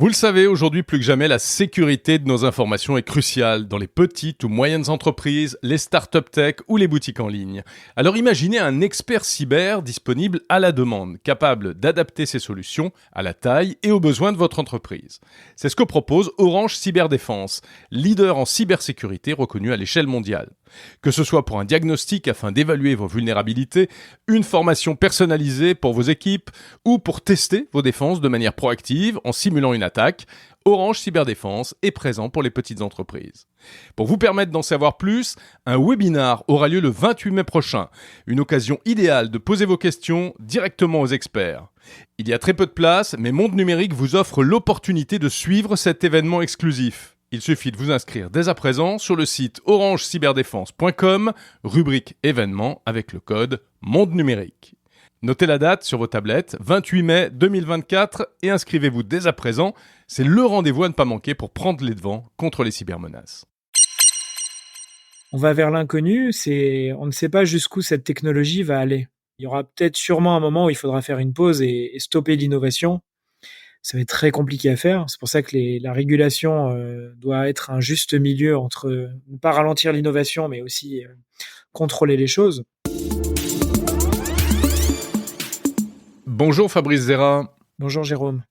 Vous le savez, aujourd'hui plus que jamais, la sécurité de nos informations est cruciale dans les petites ou moyennes entreprises, les startup tech ou les boutiques en ligne. Alors imaginez un expert cyber disponible à la demande, capable d'adapter ses solutions à la taille et aux besoins de votre entreprise. C'est ce que propose Orange Cyberdéfense, leader en cybersécurité reconnu à l'échelle mondiale. Que ce soit pour un diagnostic afin d'évaluer vos vulnérabilités, une formation personnalisée pour vos équipes ou pour tester vos défenses de manière proactive en simulant une attaque, Orange Cyberdéfense est présent pour les petites entreprises. Pour vous permettre d'en savoir plus, un webinar aura lieu le 28 mai prochain, une occasion idéale de poser vos questions directement aux experts. Il y a très peu de place, mais Monde Numérique vous offre l'opportunité de suivre cet événement exclusif. Il suffit de vous inscrire dès à présent sur le site orangecyberdéfense.com, rubrique événements avec le code Monde Numérique. Notez la date sur vos tablettes, 28 mai 2024, et inscrivez-vous dès à présent. C'est le rendez-vous à ne pas manquer pour prendre les devants contre les cybermenaces. On va vers l'inconnu, on ne sait pas jusqu'où cette technologie va aller. Il y aura peut-être sûrement un moment où il faudra faire une pause et stopper l'innovation. Ça va être très compliqué à faire. C'est pour ça que la régulation doit être un juste milieu entre ne pas ralentir l'innovation, mais aussi contrôler les choses. Bonjour Fabrice Zera. Bonjour Jérôme.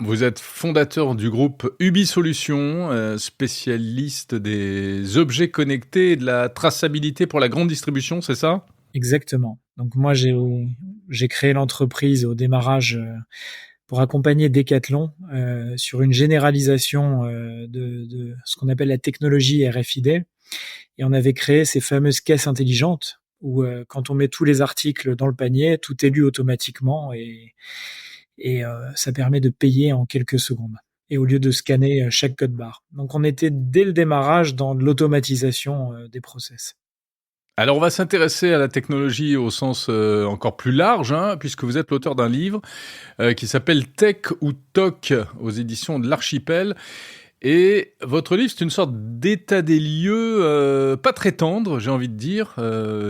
Vous êtes fondateur du groupe Ubi Solutions, spécialiste des objets connectés et de la traçabilité pour la grande distribution, c'est ça ? Exactement. Donc moi, j'ai créé l'entreprise au démarrage pour accompagner Decathlon sur une généralisation de ce qu'on appelle la technologie RFID. Et on avait créé ces fameuses caisses intelligentes où quand on met tous les articles dans le panier, tout est lu automatiquement et ça permet de payer en quelques secondes. Et au lieu de scanner chaque code barre. Donc on était dès le démarrage dans l'automatisation des process. Alors on va s'intéresser à la technologie au sens encore plus large, puisque vous êtes l'auteur d'un livre qui s'appelle Tech ou Toc aux éditions de l'Archipel. Et votre livre, c'est une sorte d'état des lieux pas très tendre, j'ai envie de dire,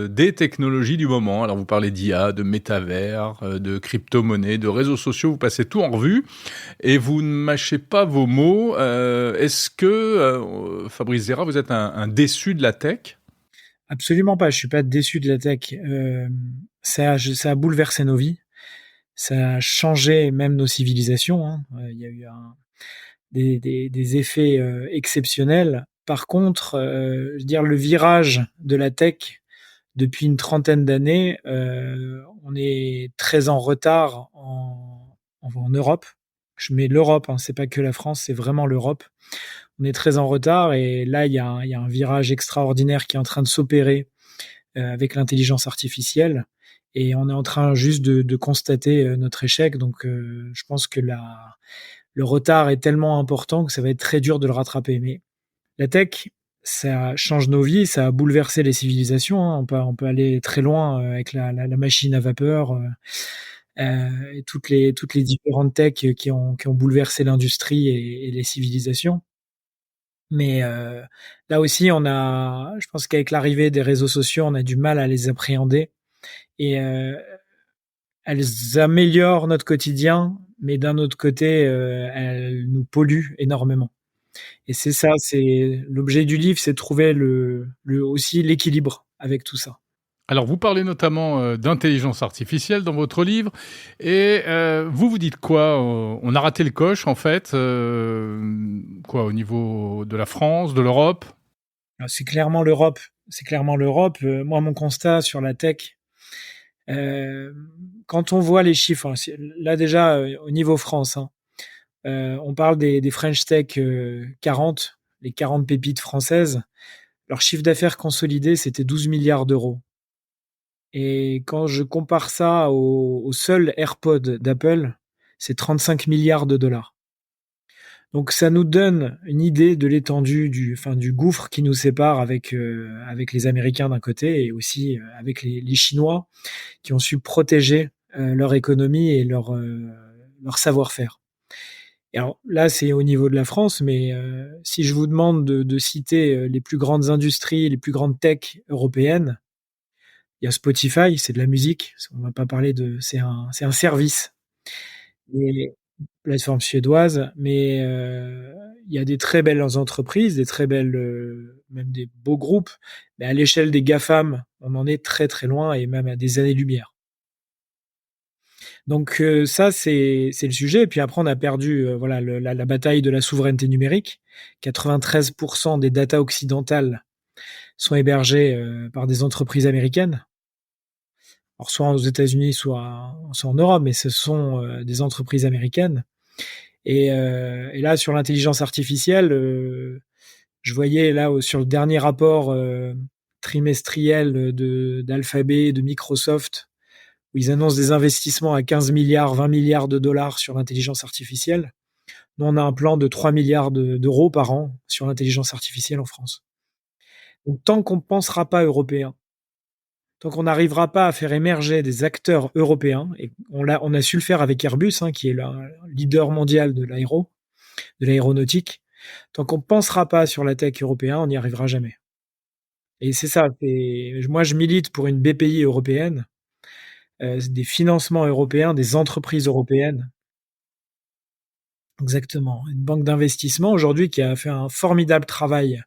des technologies du moment. Alors vous parlez d'IA, de métavers, de crypto-monnaies, de réseaux sociaux, vous passez tout en revue et vous ne mâchez pas vos mots. Est-ce que, Fabrice Zera, vous êtes un déçu de la tech ? Absolument pas, je suis pas déçu de la tech. Ça a bouleversé nos vies, ça a changé même nos civilisations. Il y a eu des effets exceptionnels. Par contre, je veux dire, le virage de la tech depuis une trentaine d'années, on est très en retard en Europe. Je mets l'Europe, c'est pas que la France, c'est vraiment l'Europe. On est très en retard et là, il y a un virage extraordinaire qui est en train de s'opérer avec l'intelligence artificielle et on est en train juste de constater notre échec. Donc, je pense que le retard est tellement important que ça va être très dur de le rattraper. Mais la tech, ça change nos vies, ça a bouleversé les civilisations. On peut aller très loin avec la machine à vapeur et toutes les différentes tech qui ont bouleversé l'industrie et les civilisations. Mais là aussi, je pense qu'avec l'arrivée des réseaux sociaux, on a du mal à les appréhender et elles améliorent notre quotidien, mais d'un autre côté, elles nous polluent énormément. Et c'est ça, c'est l'objet du livre, c'est de trouver aussi l'équilibre avec tout ça. Alors, vous parlez notamment d'intelligence artificielle dans votre livre, et vous dites quoi ? On a raté le coche, en fait, quoi, au niveau de la France, de l'Europe ? Alors, c'est clairement l'Europe. Moi, mon constat sur la tech, quand on voit les chiffres, là déjà, au niveau France, on parle des French Tech 40, les 40 pépites françaises. Leur chiffre d'affaires consolidé, c'était 12 milliards d'euros. Et quand je compare ça au seul AirPod d'Apple, c'est 35 milliards de dollars. Donc ça nous donne une idée de l'étendue du gouffre qui nous sépare avec les Américains d'un côté et aussi avec les Chinois qui ont su protéger leur économie et leur savoir-faire. Et alors là, c'est au niveau de la France, mais si je vous demande de citer les plus grandes industries, les plus grandes tech européennes, il y a Spotify, c'est de la musique. On va pas parler c'est un service. plateforme suédoise, mais il y a des très belles entreprises, des très belles, même des beaux groupes, mais à l'échelle des GAFAM, on en est très très loin et même à des années-lumière. Donc ça, c'est le sujet. Et puis après, on a perdu voilà, la bataille de la souveraineté numérique. 93% des datas occidentales sont hébergées par des entreprises américaines. Alors, soit aux États-Unis, soit en Europe, mais ce sont des entreprises américaines. Et là, sur l'intelligence artificielle, je voyais là sur le dernier rapport trimestriel d'Alphabet, de Microsoft, où ils annoncent des investissements à 15 milliards, 20 milliards de dollars sur l'intelligence artificielle. Nous, on a un plan de 3 milliards d'euros par an sur l'intelligence artificielle en France. Donc, tant qu'on ne pensera pas européen, tant qu'on n'arrivera pas à faire émerger des acteurs européens, et on a su le faire avec Airbus, hein, qui est le leader mondial de l'aéronautique, tant qu'on ne pensera pas sur la tech européenne, on n'y arrivera jamais. Et c'est ça. Moi, je milite pour une BPI européenne, des financements européens, des entreprises européennes. Exactement. Une banque d'investissement aujourd'hui qui a fait un formidable travail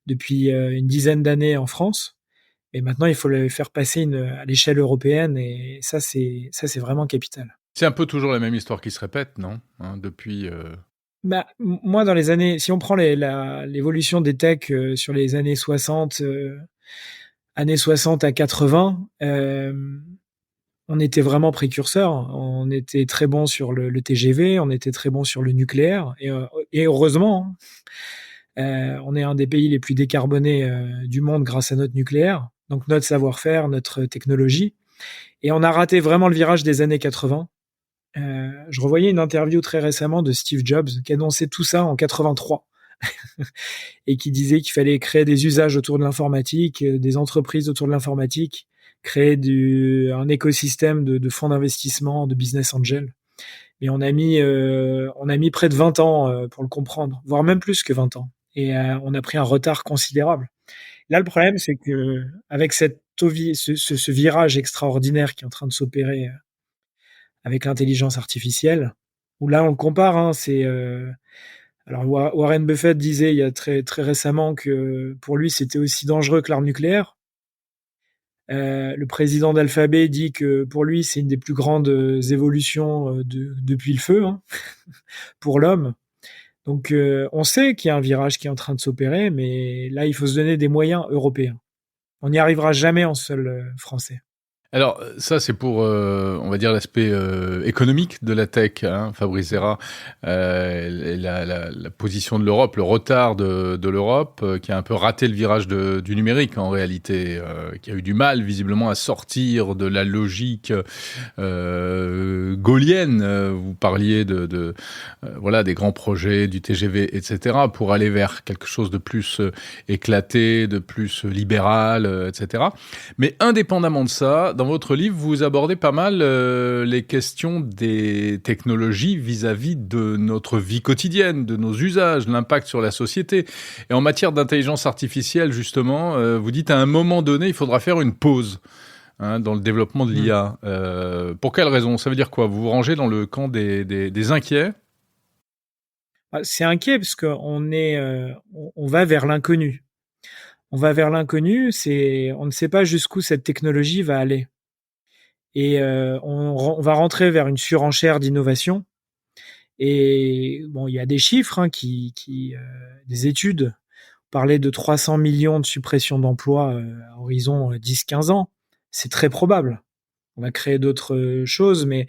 depuis une dizaine d'années en France. Et maintenant, il faut le faire passer à l'échelle européenne. Et ça, c'est vraiment capital. C'est un peu toujours la même histoire qui se répète, non? Hein, depuis. Bah, moi, dans les années, si on prend l'évolution des techs sur les années 60, années 60 à 80, on était vraiment précurseurs. On était très bon sur le TGV, on était très bon sur le nucléaire, et heureusement, on est un des pays les plus décarbonés du monde grâce à notre nucléaire, donc notre savoir-faire, notre technologie. Et on a raté vraiment le virage des années 80. Je revoyais une interview très récemment de Steve Jobs qui annonçait tout ça en 83 et qui disait qu'il fallait créer des usages autour de l'informatique, des entreprises autour de l'informatique, créer un écosystème de fonds d'investissement, de business angel. Mais on a mis près de 20 ans pour le comprendre, voire même plus que 20 ans. Et on a pris un retard considérable. Là, le problème, c'est que avec ce virage extraordinaire qui est en train de s'opérer avec l'intelligence artificielle, où là, on le compare, hein, alors Warren Buffett disait il y a très, très récemment que pour lui, c'était aussi dangereux que l'arme nucléaire. Le président d'Alphabet dit que pour lui, c'est une des plus grandes évolutions depuis le feu, hein, pour l'homme. Donc, on sait qu'il y a un virage qui est en train de s'opérer, mais là, il faut se donner des moyens européens. On n'y arrivera jamais en seul français. Alors ça c'est pour on va dire l'aspect économique de la tech, hein, Fabrice Zera, la position de l'Europe, le retard de l'Europe qui a un peu raté le virage du numérique en réalité, qui a eu du mal visiblement à sortir de la logique gaulienne. Vous parliez de voilà des grands projets du TGV, etc. pour aller vers quelque chose de plus éclaté, de plus libéral, etc. Mais indépendamment de ça, dans votre livre, vous abordez pas mal les questions des technologies vis-à-vis de notre vie quotidienne, de nos usages, l'impact sur la société. Et en matière d'intelligence artificielle, justement, vous dites à un moment donné, il faudra faire une pause dans le développement de l'IA. Pour quelle raison? Ça veut dire quoi? Vous vous rangez dans le camp des inquiets? C'est inquiet parce qu'on on va vers l'inconnu. On va vers l'inconnu, on ne sait pas jusqu'où cette technologie va aller. Et on va rentrer vers une surenchère d'innovation. Et bon, il y a des chiffres hein, des études parlaient de 300 millions de suppressions d'emplois à horizon 10-15 ans. C'est très probable. On va créer d'autres choses, mais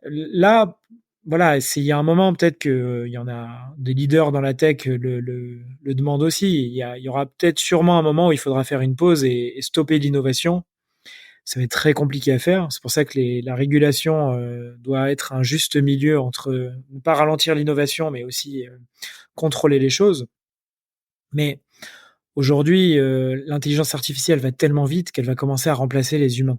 là, voilà, il y a un moment peut-être qu'il y en a des leaders dans la tech le demandent aussi. Il y aura peut-être sûrement un moment où il faudra faire une pause et stopper l'innovation. Ça va être très compliqué à faire. C'est pour ça que la régulation doit être un juste milieu entre ne pas ralentir l'innovation, mais aussi contrôler les choses. Mais aujourd'hui, l'intelligence artificielle va tellement vite qu'elle va commencer à remplacer les humains.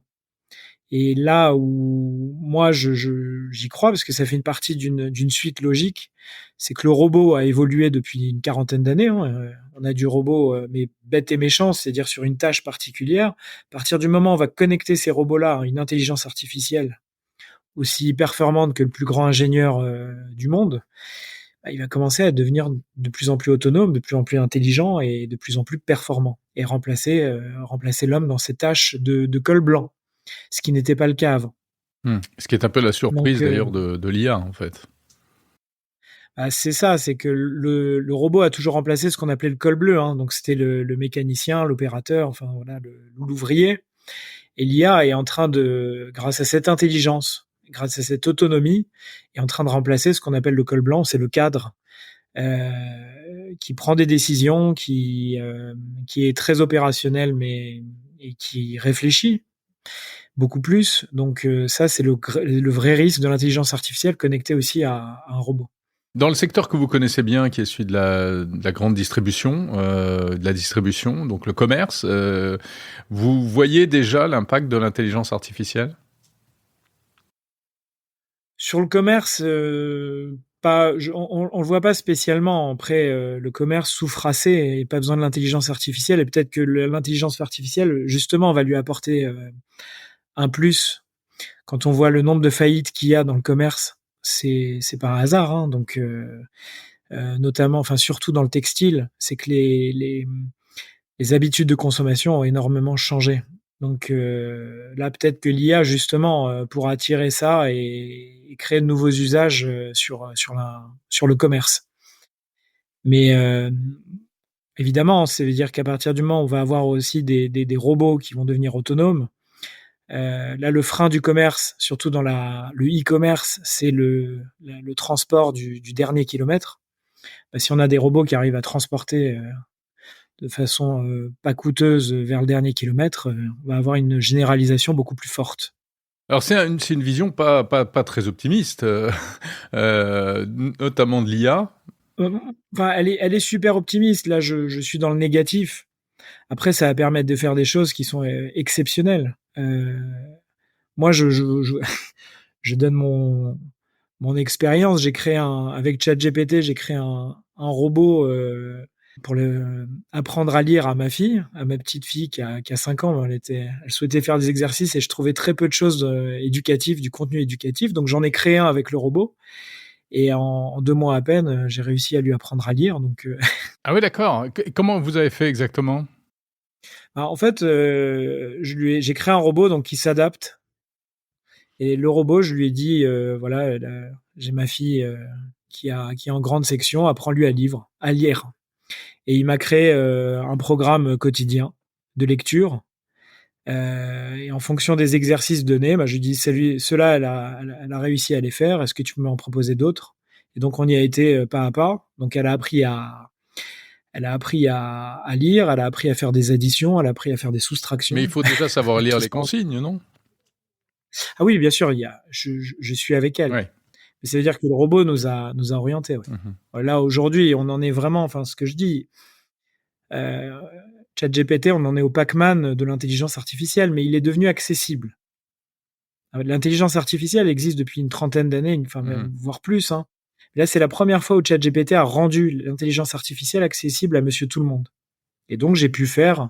Et là où moi j'y crois, parce que ça fait une partie d'une suite logique, c'est que le robot a évolué depuis une quarantaine d'années. Hein. On a du robot, mais bête et méchant, c'est-à-dire sur une tâche particulière. À partir du moment où on va connecter ces robots-là à une intelligence artificielle, aussi performante que le plus grand ingénieur du monde, bah, il va commencer à devenir de plus en plus autonome, de plus en plus intelligent et de plus en plus performant, et remplacer l'homme dans ses tâches de col blanc, ce qui n'était pas le cas avant. Ce qui est un peu la Donc, surprise d'ailleurs de l'IA en fait. bah, c'est ça, c'est que le robot a toujours remplacé ce qu'on appelait le col bleu, hein. Donc c'était le mécanicien, l'opérateur, enfin voilà, l'ouvrier. Et l'IA est en train de, grâce à cette intelligence, grâce à cette autonomie, est en train de remplacer ce qu'on appelle le col blanc, c'est le cadre, qui prend des décisions, qui est très opérationnel, mais et qui réfléchit beaucoup plus. Donc ça, c'est le vrai risque de l'intelligence artificielle connectée aussi à un robot. Dans le secteur que vous connaissez bien, qui est celui de la grande distribution, de la distribution, donc le commerce, vous voyez déjà l'impact de l'intelligence artificielle? Sur le commerce, pas, on le voit pas spécialement. Après, le commerce souffre assez et pas besoin de l'intelligence artificielle. Et peut-être que l'intelligence artificielle, justement, va lui apporter un plus. Quand on voit le nombre de faillites qu'il y a dans le commerce, c'est pas un hasard, hein. Donc, notamment, enfin surtout dans le textile, c'est que les habitudes de consommation ont énormément changé. Donc là, peut-être que l'IA, justement, pourra attirer ça et créer de nouveaux usages sur le commerce. Mais évidemment, ça veut dire qu'à partir du moment où on va avoir aussi des robots qui vont devenir autonomes, là, le frein du commerce, surtout dans le e-commerce, c'est le transport du dernier kilomètre. Bah, si on a des robots qui arrivent à transporter de façon pas coûteuse vers le dernier kilomètre, on va avoir une généralisation beaucoup plus forte. Alors c'est une vision pas très optimiste, notamment de l'IA. Enfin, elle est super optimiste. Là, je suis dans le négatif. Après, ça va permettre de faire des choses qui sont exceptionnelles. Moi, je donne mon expérience. J'ai créé avec ChatGPT, j'ai créé un robot pour apprendre à lire à ma fille, à ma petite fille qui a 5 ans. Elle souhaitait faire des exercices et je trouvais très peu de choses éducatives, du contenu éducatif. Donc j'en ai créé un avec le robot. Et en 2 mois à peine, j'ai réussi à lui apprendre à lire. Donc, Ah oui, d'accord. Comment vous avez fait exactement? en fait, j'ai créé un robot donc qui s'adapte. Et le robot, je lui ai dit, voilà, j'ai ma fille qui est en grande section, apprends-lui à lire. Et il m'a créé un programme quotidien de lecture. Et en fonction des exercices donnés, bah, je lui dis, ceux-là, elle a réussi à les faire. Est-ce que tu peux m'en proposer d'autres? Et donc, on y a été pas à pas. Donc, elle a appris à lire, elle a appris à faire des additions, elle a appris à faire des Mais il soustractions. faut déjà savoir lire Tout les ça. consignes, non? Ah oui, bien sûr, je suis avec elle. Ouais. Mais ça veut dire que le robot nous a orientés, ouais. Mmh. Là, aujourd'hui, on en est vraiment, enfin, ce que je dis, euh, ChatGPT, on en est au Pac-Man de l'intelligence artificielle, mais il est devenu accessible. L'intelligence artificielle existe depuis une trentaine d'années, enfin, Mmh. même, voire plus, hein. Là, c'est la première fois où ChatGPT a rendu l'intelligence artificielle accessible à monsieur tout le monde. Et donc, j'ai pu faire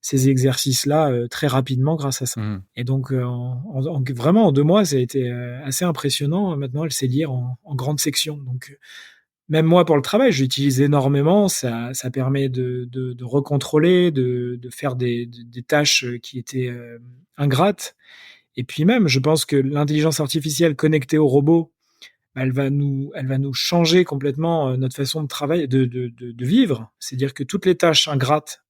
ces exercices-là très rapidement grâce à ça. Mmh. Et donc, vraiment, en 2 mois, ça a été assez impressionnant. Maintenant, elle sait lire en grande section. Donc, même moi, pour le travail, je l'utilise énormément. Ça permet de recontrôler, de faire des tâches qui étaient ingrates. Et puis même, je pense que l'intelligence artificielle connectée au robot, bah, elle va nous changer complètement notre façon de travailler, de vivre. C'est-à-dire que toutes les tâches ingrates,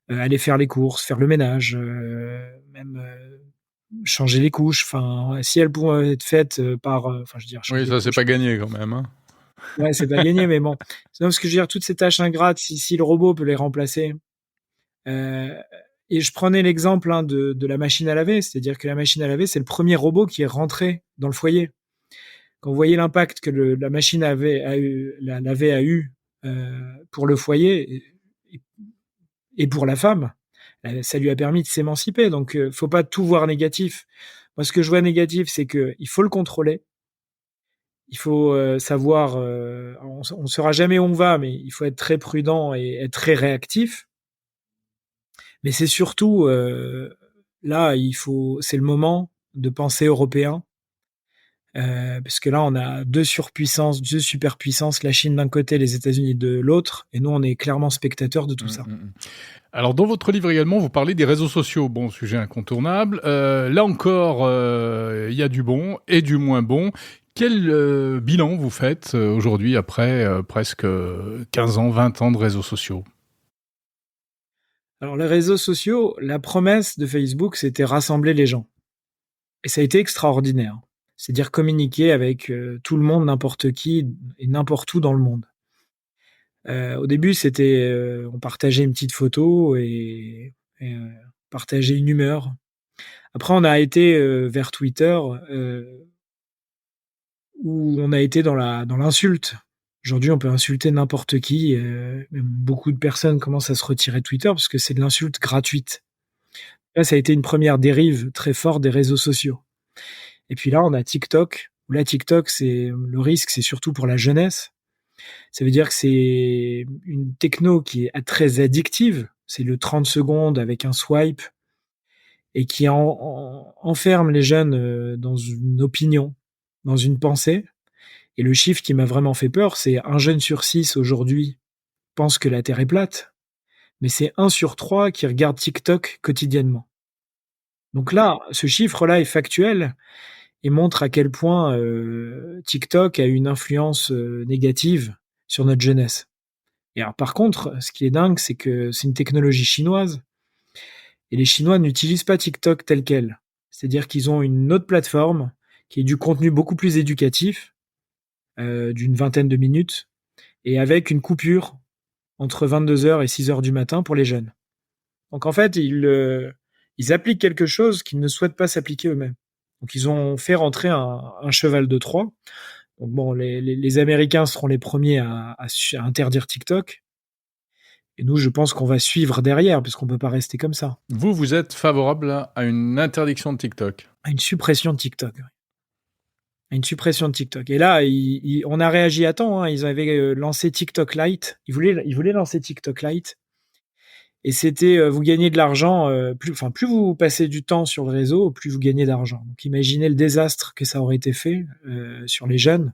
aller faire les courses, faire le ménage, même changer les couches. Enfin, si elles pouvaient être faites par, enfin, je veux dire, Oui, changer les ça, c'est couches. pas gagné quand même, hein? Ouais, c'est pas gagné, mais bon. Non, ce que je veux dire, toutes ces tâches ingrates, si le robot peut les remplacer. Euh, et je prenais l'exemple hein, de la machine à laver, c'est-à-dire que la machine à laver, c'est le premier robot qui est rentré dans le foyer. Quand vous voyez l'impact que la machine la laver a eu pour le foyer et pour la femme, ça lui a permis de s'émanciper. Donc, faut pas tout voir négatif. Moi, ce que je vois négatif, c'est que il faut le contrôler. Il faut savoir, on saura jamais où on va, mais il faut être très prudent et être très réactif. Mais c'est surtout là, c'est le moment de penser européen Parce que là, on a deux surpuissances, deux superpuissances, la Chine d'un côté, les États-Unis de l'autre, et nous, on est clairement spectateurs de tout ça. Alors, dans votre livre également, vous parlez des réseaux sociaux. Bon, sujet incontournable. Là encore, il y a du bon et du moins bon. Quel bilan vous faites aujourd'hui après presque 15 ans, 20 ans de réseaux sociaux ? Alors, les réseaux sociaux, la promesse de Facebook, c'était rassembler les gens. Et ça a été extraordinaire. C'est-à-dire communiquer avec tout le monde, n'importe qui et n'importe où dans le monde. Au début, c'était on partageait une petite photo et partageait une humeur. Après, on a été vers Twitter où on a été dans l'insulte. Aujourd'hui, on peut insulter n'importe qui. Même beaucoup de personnes commencent à se retirer de Twitter parce que c'est de l'insulte gratuite. Là, ça a été une première dérive très forte des réseaux sociaux. Et puis là, on a TikTok. Là, TikTok, le risque, c'est surtout pour la jeunesse. Ça veut dire que c'est une techno qui est très addictive. C'est le 30 secondes avec un swipe et qui enferme les jeunes dans une opinion, dans une pensée. Et le chiffre qui m'a vraiment fait peur, c'est 1 jeune sur 6 aujourd'hui pense que la Terre est plate, mais c'est 1 sur 3 qui regarde TikTok quotidiennement. Donc là, ce chiffre-là est factuel et montre à quel point TikTok a une influence négative sur notre jeunesse. Et alors, par contre, ce qui est dingue, c'est que c'est une technologie chinoise et les Chinois n'utilisent pas TikTok tel quel. C'est-à-dire qu'ils ont une autre plateforme qui est du contenu beaucoup plus éducatif, d'une vingtaine de minutes, et avec une coupure entre 22h et 6h du matin pour les jeunes. Donc en fait, ils appliquent quelque chose qu'ils ne souhaitent pas s'appliquer eux-mêmes. Donc ils ont fait rentrer un cheval de Troie. Donc bon, les Américains seront les premiers à interdire TikTok. Et nous, je pense qu'on va suivre derrière, parce qu'on peut pas rester comme ça. Vous êtes favorable à une interdiction de TikTok ? À une suppression de TikTok. À une suppression de TikTok. Et là, on a réagi à temps. Hein. Ils avaient lancé TikTok Lite. Ils voulaient lancer TikTok Lite. Et c'était, vous gagnez de l'argent, plus vous passez du temps sur le réseau, plus vous gagnez d'argent. Donc imaginez le désastre que ça aurait été fait sur les jeunes.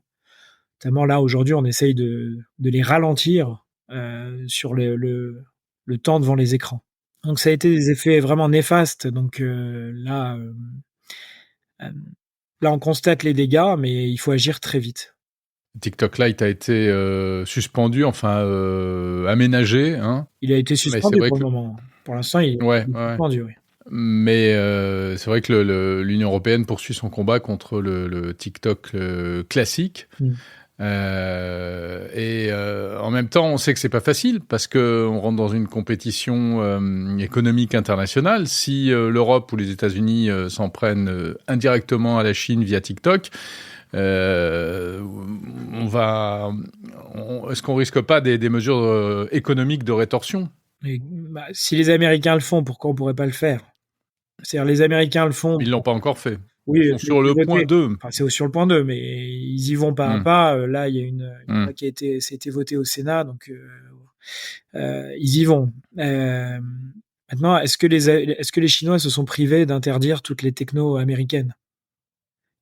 Notamment là, aujourd'hui, on essaye de les ralentir sur le temps devant les écrans. Donc ça a été des effets vraiment néfastes. Donc là, on constate les dégâts, mais il faut agir très vite. TikTok Lite a été suspendu, aménagé. Hein. Il a été suspendu pour le moment. Pour l'instant, il est suspendu, oui. Mais c'est vrai que l'Union européenne poursuit son combat contre le TikTok classique. Et en même temps, on sait que c'est pas facile parce que on rentre dans une compétition économique internationale. Si l'Europe ou les États-Unis s'en prennent indirectement à la Chine via TikTok, est-ce qu'on risque pas des mesures économiques de rétorsion ? Si les Américains le font, pourquoi on pourrait pas le faire ? C'est-à-dire, les Américains le font. Ils l'ont pas encore fait. Oui, ils sont sur le point 2. Enfin, c'est sur le point 2, mais ils y vont pas à pas. Là, il y a une loi qui a été votée au Sénat, donc ils y vont. Maintenant, est-ce que les Chinois se sont privés d'interdire toutes les technos américaines ?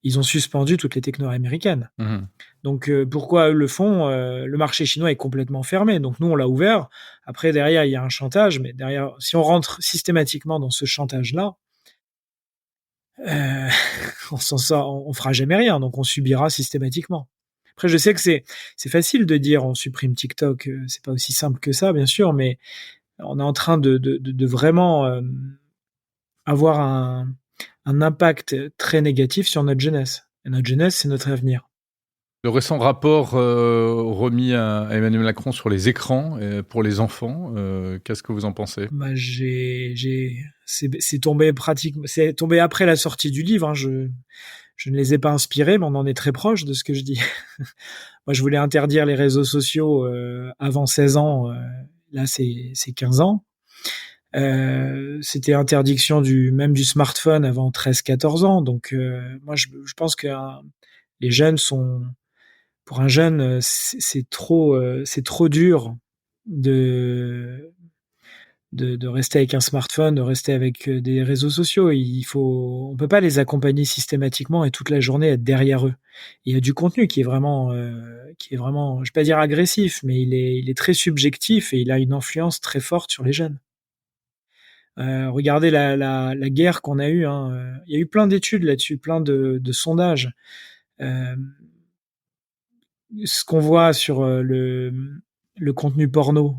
Ils ont suspendu toutes les technos américaines. Donc pourquoi eux le font ? Le marché chinois est complètement fermé. Donc nous, on l'a ouvert. Après, derrière, il y a un chantage. Mais derrière, si on rentre systématiquement dans ce chantage-là, on s'en sort, on fera jamais rien. Donc on subira systématiquement. Après, je sais que c'est facile de dire on supprime TikTok. C'est pas aussi simple que ça, bien sûr. Mais on est en train de vraiment avoir un impact très négatif sur notre jeunesse. Et notre jeunesse, c'est notre avenir. Le récent rapport remis à Emmanuel Macron sur les écrans pour les enfants, qu'est-ce que vous en pensez ? C'est tombé après la sortie du livre. Hein. Je ne les ai pas inspirés, mais on en est très proche de ce que je dis. Moi, je voulais interdire les réseaux sociaux avant 16 ans. Là, c'est 15 ans. C'était interdiction même du smartphone avant 13-14 ans. Donc, moi, je pense que les jeunes sont... Pour un jeune, c'est trop dur de de rester avec un smartphone, de rester avec des réseaux sociaux. On peut pas les accompagner systématiquement et toute la journée être derrière eux. Il y a du contenu qui est vraiment, je vais pas dire agressif, mais il est très subjectif et il a une influence très forte sur les jeunes. Regardez la guerre qu'on a eue, hein. Il y a eu plein d'études là-dessus, plein de sondages. Ce qu'on voit sur le contenu porno,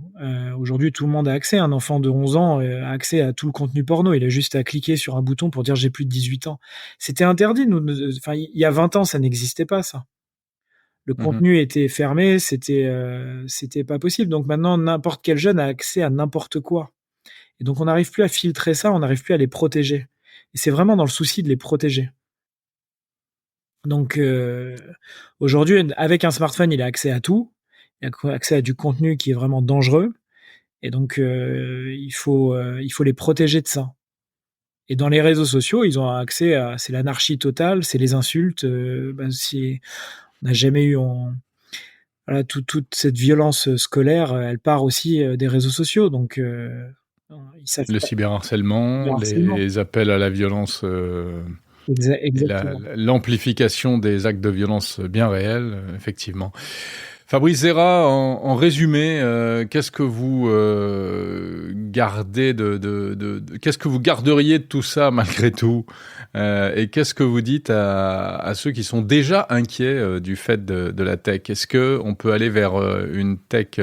aujourd'hui tout le monde a accès. Un enfant de 11 ans a accès à tout le contenu porno. Il a juste à cliquer sur un bouton pour dire j'ai plus de 18 ans. C'était interdit. Enfin, il y a 20 ans, ça n'existait pas, ça. Le contenu était fermé, c'était pas possible. Donc maintenant, n'importe quel jeune a accès à n'importe quoi. Et donc on n'arrive plus à filtrer ça, on n'arrive plus à les protéger. Et c'est vraiment dans le souci de les protéger. Donc aujourd'hui, avec un smartphone, il a accès à tout. Il a accès à du contenu qui est vraiment dangereux. Et donc il faut les protéger de ça. Et dans les réseaux sociaux, ils ont accès à, c'est l'anarchie totale, c'est les insultes. Si on n'a jamais eu, voilà, toute cette violence scolaire, elle part aussi des réseaux sociaux. Donc ils savent Le pas. cyberharcèlement, Le harcèlement. les appels à la violence, et Exactement. l'amplification des actes de violence bien réels, effectivement. Fabrice Zera, en résumé, qu'est-ce que vous gardez qu'est-ce que vous garderiez de tout ça malgré tout, et qu'est-ce que vous dites à ceux qui sont déjà inquiets du fait de la tech? Est-ce que on peut aller vers une tech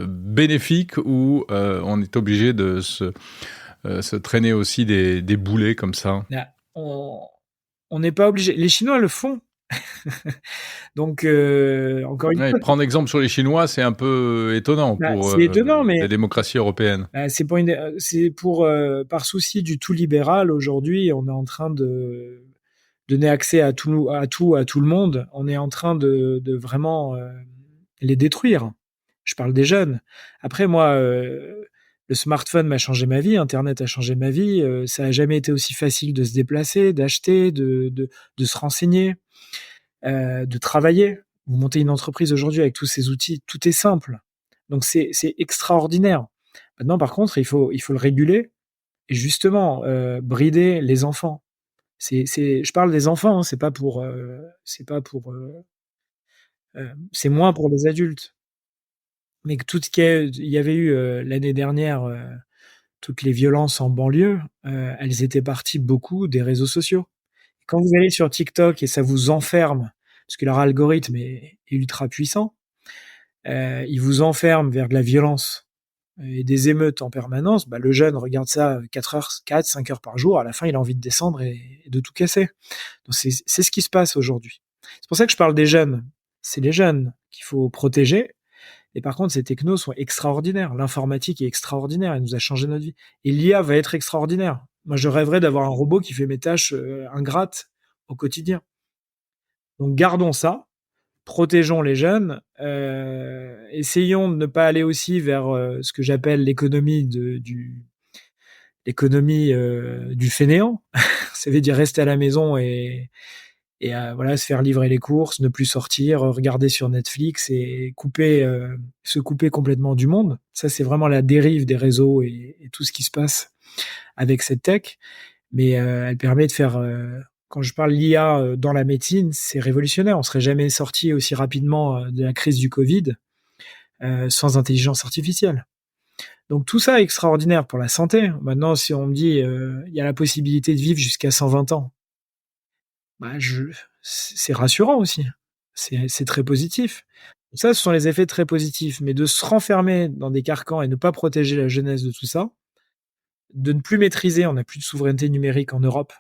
bénéfique ou on est obligé de se traîner aussi des boulets comme ça? Là, on n'est pas obligé. Les Chinois le font. Donc, encore une Ouais, fois, prendre exemple sur les Chinois, c'est un peu étonnant pour c'est étonnant, mais la démocratie européenne. c'est pour par souci du tout libéral. Aujourd'hui, on est en train de donner accès à tout le monde. On est en train de vraiment les détruire. Je parle des jeunes. Après, moi, le smartphone m'a changé ma vie, Internet a changé ma vie. Ça a jamais été aussi facile de se déplacer, d'acheter, de se renseigner, de travailler. Vous montez une entreprise aujourd'hui avec tous ces outils, tout est simple. Donc c'est extraordinaire. Maintenant, par contre, il faut le réguler et justement brider les enfants. Je parle des enfants, hein, c'est moins pour les adultes. Mais que tout ce qui est, il y avait eu l'année dernière toutes les violences en banlieue, elles étaient parties beaucoup des réseaux sociaux. Quand vous allez sur TikTok et ça vous enferme, parce que leur algorithme est ultra puissant, il vous enferme vers de la violence et des émeutes en permanence. Bah, le jeune regarde ça 4, 5 heures par jour. À la fin, il a envie de descendre et de tout casser. Donc c'est ce qui se passe aujourd'hui. C'est pour ça que je parle des jeunes. C'est les jeunes qu'il faut protéger. Et par contre, ces technos sont extraordinaires. L'informatique est extraordinaire. Elle nous a changé notre vie. Et l'IA va être extraordinaire. Moi, je rêverais d'avoir un robot qui fait mes tâches ingrates au quotidien. Donc, gardons ça. Protégeons les jeunes. Essayons de ne pas aller aussi vers ce que j'appelle l'économie du fainéant. Ça veut dire rester à la maison et voilà, se faire livrer les courses, ne plus sortir, regarder sur Netflix et se couper complètement du monde. Ça, c'est vraiment la dérive des réseaux et tout ce qui se passe avec cette tech. Mais elle permet de faire... quand je parle l'IA dans la médecine, c'est révolutionnaire. On serait jamais sorti aussi rapidement de la crise du Covid sans intelligence artificielle. Donc tout ça est extraordinaire pour la santé. Maintenant, si on me dit il y a la possibilité de vivre jusqu'à 120 ans, bah, c'est rassurant aussi. C'est très positif. Ça, ce sont les effets très positifs. Mais de se renfermer dans des carcans et ne pas protéger la jeunesse de tout ça, de ne plus maîtriser, on n'a plus de souveraineté numérique en Europe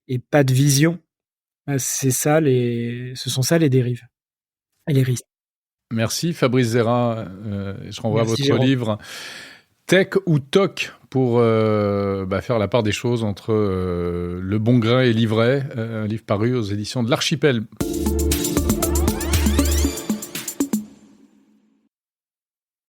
et pas de vision, bah, ce sont ça les dérives et les risques. Merci Fabrice Zera. Je renvoie à Merci, votre Jérôme. livre Tech ou Toc pour faire la part des choses entre le bon grain et l'ivraie, un livre paru aux éditions de l'Archipel.